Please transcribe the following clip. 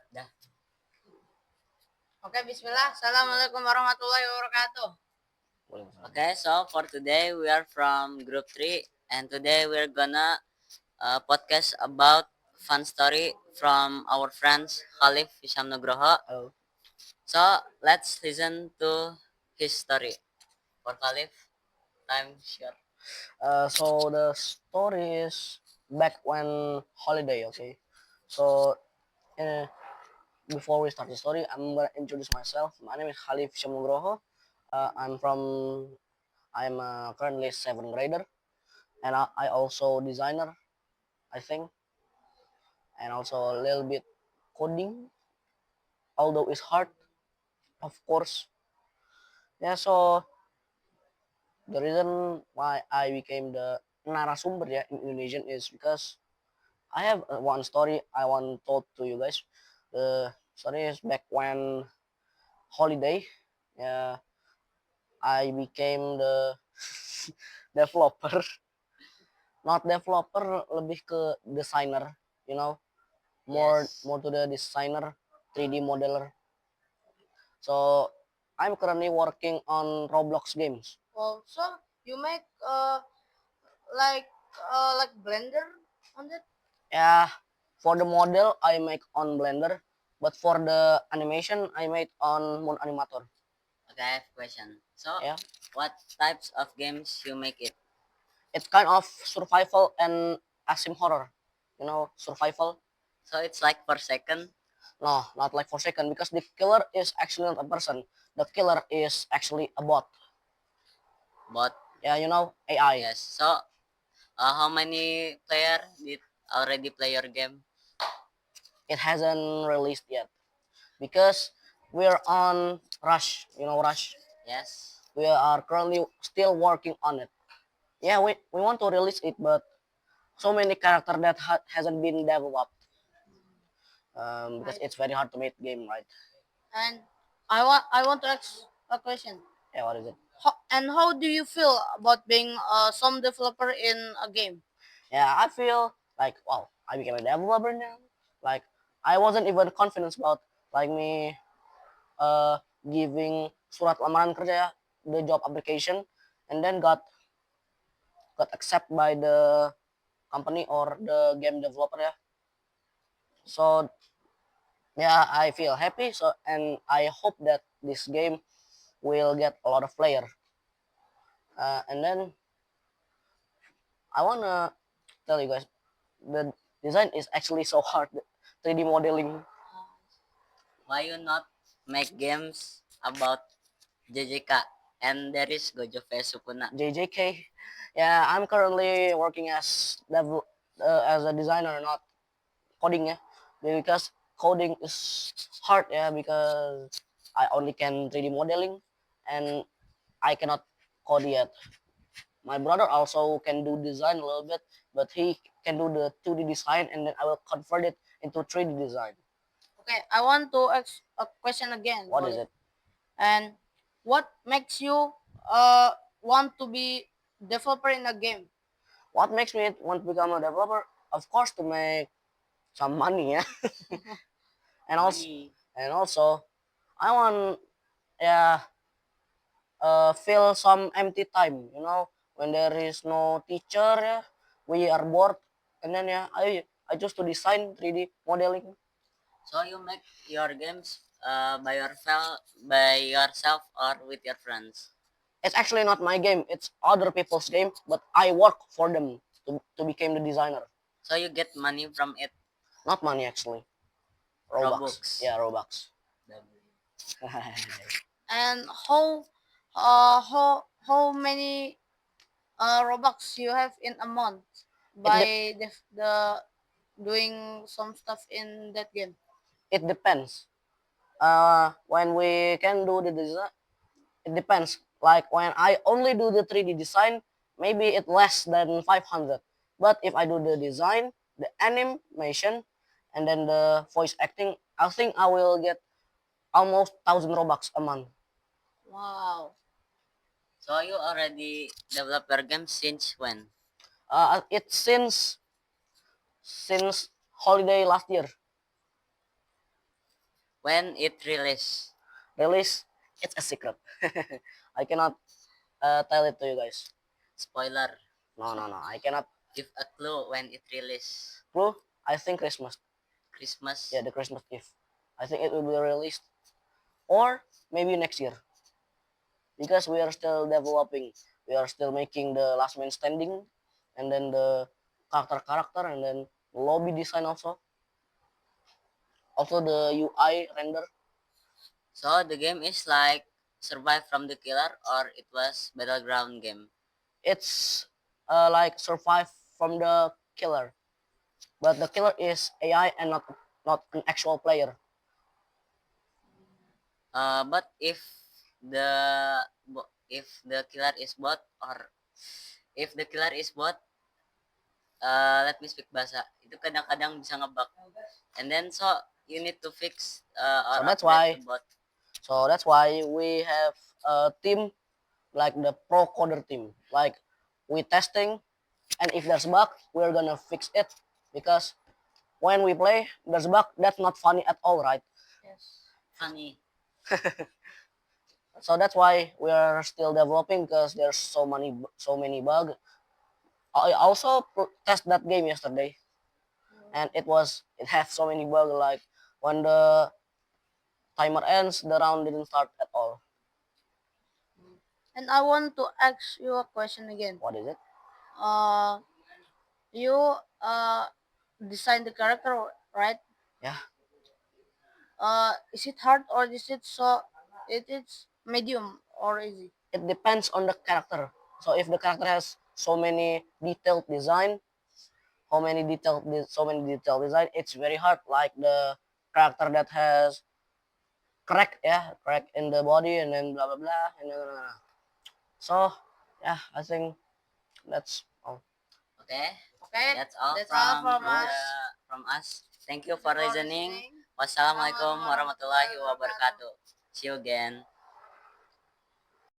Dah. Oke, bismillah. Assalamualaikum warahmatullahi wabarakatuh. Okay, so for today we are from group 3 and today we're gonna podcast about fun story from our friends Khalif Hisham Nugroho. Oh. So let's listen to his story. For Khalif, time share. So the story is back when holiday, okay? So uh, before we start the story, I'm gonna introduce myself. My name is Khalif Shamugroho. I'm currently 7th grader, and I also designer, I think, and also a little bit coding, although it's hard, of course. Yeah, so the reason why I became the narasumber in Indonesian is because I have one story I want told to you guys. The story is back when holiday. Yeah, I became the developer, not developer, lebih ke designer. You know, Yes. more to the designer, 3D modeler. So I'm currently working on Roblox games. Well, so you make like Blender on that? Yeah, for the model I make on Blender, but for the animation I made on Moon Animator. Okay, I have a question. So Yeah, what types of games you make it? it's kind of survival and asim horror. You know, survival. So it's like per second. No, not like for second because the killer is actually not a person. The killer is actually a bot. But Yeah, you know, AI. yes. So how many player did already play your game? It hasn't released yet because we're on Rush. You know, Rush. Yes. We are currently still working on it. Yeah, we want to release it, but so many character that hasn't been developed because Right. it's very hard to make game, right? And I want to ask a question. Yeah, what is it? How do you feel about being some developer in a game? Yeah, I feel like wow, I became a developer now. Like I wasn't even confident about like me giving surat lamaran kerja ya, the job application, and then got accept by the company or the game developer ya. So yeah, I feel happy. So and I hope that this game will get a lot of player. And then I wanna tell you guys the design is actually so hard. 3D modeling. Why you not make games about JJK and there is Gojo Sukuna? JJK. Yeah, I'm currently working as a designer, not coding ya, because coding is hard ya because I only can 3D modeling and I cannot code yet. My brother also can do design a little bit, but he can do the 2D design and then I will convert it into 3D design. Okay, I want to ask a question again. What is it? And what makes you want to be developer in a game? What makes me want to become a developer? Of course, to make some money, yeah. and also, Money. and also, I want, yeah, fill some empty time. You know, when there is no teacher, yeah, we are bored, and then yeah, I choose to design 3D modeling. So you make your games by yourself or with your friends? It's actually not my game; it's other people's game, but I work for them to become the designer. So you get money from it? Not money actually, Robux. Robux. Yeah, Robux. And how many Robux you have in a month it de- by the doing some stuff in that game? it depends. When we can do the design, it depends. Like when I only do the 3D design, maybe it less than 500. But if I do the design, the animation, and then the voice acting, I think I will get almost 1,000 Robux a month. Wow. So you already develop your game since when? It's since holiday last year. When it release? Release, it's a secret. I cannot tell it to you guys. Spoiler. No, no, no. I cannot. Give a clue when it release. Clue, I think Christmas. Christmas. Yeah, the Christmas Eve. I think it will be released. Or maybe next year. Because we are still developing. We are still making the last man standing. And then the character and then lobby design also. Also the UI render. So the game is like survive from the killer, or it was battleground game. It's like survive from the killer. But the killer is AI and not an actual player. But if the killer is bot, or if the killer is bot, let me speak bahasa. Itu kadang-kadang bisa ngebug. And then so you need to fix or So that's update why the bot. So that's why we have a team like the pro coder team. Like we testing, and if there's bug, we're gonna fix it because when we play, there's bug. That's not funny at all, right? Yes. Funny. So that's why we are still developing because there's so many bug. I also test that game yesterday, and it has so many bug. Like when the timer ends, the round didn't start at all. And I want to ask you a question again. What is it? Uh, you design the character, right? Yeah. Is it hard or is it so? It is medium or easy? It depends on the character. So if the character has so many detailed design, so many detailed design, it's very hard. Like the character that has crack in the body and then blah blah blah and then. So yeah, I think that's all. Okay. Okay, That's all that's all from us. from us. Thank you for Thank you for listening. listening. Wassalamualaikum warahmatullahi wabarakatuh. See you again.